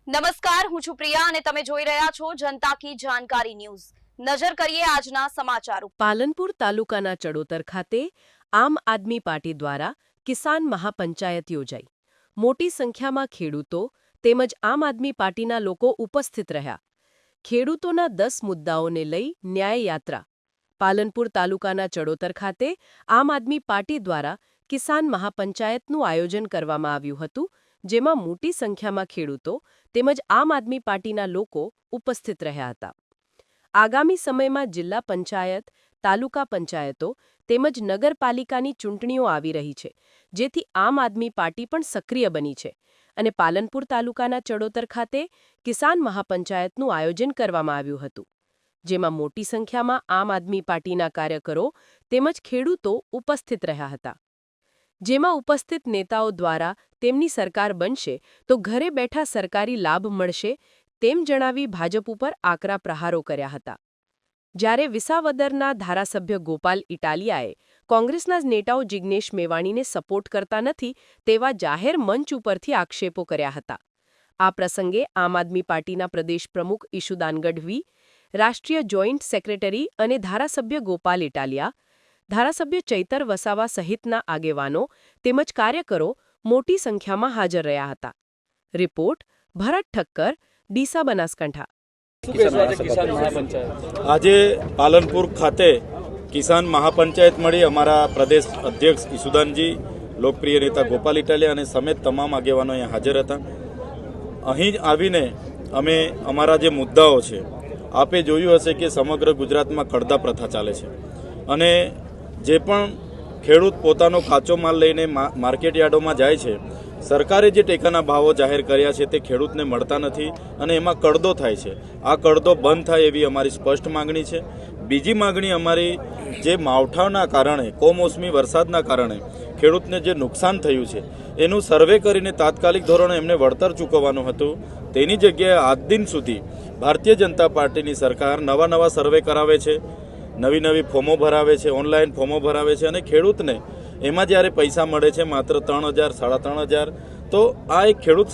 નમસ્કાર, હું છું પ્રિયા અને તમે જોઈ રહ્યા છો જનતા કી જાણકારી ન્યૂઝ। નજર કરીએ આજના સમાચાર ઉપર। પાલનપુર તાલુકાના ચડોતર ખાતે આમ આદમી પાર્ટી દ્વારા કિસાન મહાપંચાયત યોજાઈ। મોટી સંખ્યામાં ખેડૂતો તેમજ આમ આદમી પાર્ટીના લોકો ઉપસ્થિત રહ્યા। ખેડૂતોના 10 મુદ્દાઓને લઈ ન્યાય યાત્રા। પાલનપુર તાલુકાના ચડોતર ખાતે આમ આદમી પાર્ટી દ્વારા કિસાન મહાપંચાયતનું આયોજન કરવામાં આવ્યું હતું, જેમાં મોટી સંખ્યામાં ખેડૂતો તેમજ આમ આદમી પાર્ટીના લોકો ઉપસ્થિત રહ્યા હતા। આગામી સમયમાં જિલ્લા પંચાયત, તાલુકા પંચાયતો તેમજ નગરપાલિકાની ચૂંટણીઓ આવી રહી છે, જેથી આમ આદમી પાર્ટી પણ સક્રિય બની છે અને પાલનપુર તાલુકાના ચડોતર ખાતે કિસાન મહાપંચાયતનું આયોજન કરવામાં આવ્યું હતું, જેમાં મોટી સંખ્યામાં આમ આદમી પાર્ટીના કાર્યકરો તેમજ ખેડૂતો ઉપસ્થિત રહ્યા હતા। જેમાં ઉપસ્થિત નેતાઓ દ્વારા તેમની સરકાર બનશે તો ઘરે બેઠા સરકારી લાભ મળશે તેમ જણાવી ભાજપ ઉપર આકરા પ્રહારો કર્યા હતા। જ્યારે વિસાવદરના ધારાસભ્ય ગોપાલ ઇટાલિયાએ કોંગ્રેસના નેતાઓ જિગ્નેશ મેવાણીને સપોર્ટ કરતા નથી તેવા જાહેર મંચ ઉપરથી આક્ષેપો કર્યા હતા। આ પ્રસંગે આમ આદમી પાર્ટીના પ્રદેશ પ્રમુખ ઈશુદાન ગઢવી, રાષ્ટ્રીય જોઈન્ટ સેક્રેટરી અને ધારાસભ્ય ગોપાલ ઇટાલિયા, ધારાસભ્ય ચૈતર વસાવા સહિતના આગેવાનો તેમજ કાર્યકરો મોટી સંખ્યામાં હાજર રહ્યા હતા। રિપોર્ટ ભરત ઠક્કર, ડીસા, બનાસકાંઠા। આજે પાલનપુર ખાતે કિસાન મહાપંચાયત મળી। અમારા પ્રદેશ અધ્યક્ષ ઈશુદાનજી, લોકપ્રિય નેતા ગોપાલ ઇટાલિયા અને સમેત તમામ આગેવાનો અહીંયા હાજર હતા। અહીં આવીને અમે અમારા જે મુદ્દાઓ છે, આપે જોયું હશે કે સમગ્ર ગુજરાતમાં કડદા પ્રથા ચાલે છે અને જે પણ ખેડૂત પોતાનો કાચો માલ લઈને માર્કેટ યાર્ડોમાં જાય છે, સરકારે જે ટેકાના ભાવો જાહેર કર્યા છે તે ખેડૂતને મળતા નથી અને એમાં કડદો થાય છે। આ કડદો બંધ થાય એવી અમારી સ્પષ્ટ માગણી છે। બીજી માગણી અમારી, જે માવઠાના કારણે, કમોસમી વરસાદના કારણે ખેડૂતને જે નુકસાન થયું છે એનું સર્વે કરીને તાત્કાલિક ધોરણે એમને વળતર ચૂકવવાનું હતું। તેની જગ્યાએ આજ દિન સુધી ભારતીય જનતા પાર્ટીની સરકાર નવા સર્વે કરાવે છે, નવી ફોર્મો ભરાવે છે, ઓનલાઈન ફોર્મો ભરાવે છે અને ખેડૂતને એમાં જ્યારે પૈસા મળે છે માત્ર 3,000, 3,500, તો આ એક ખેડૂત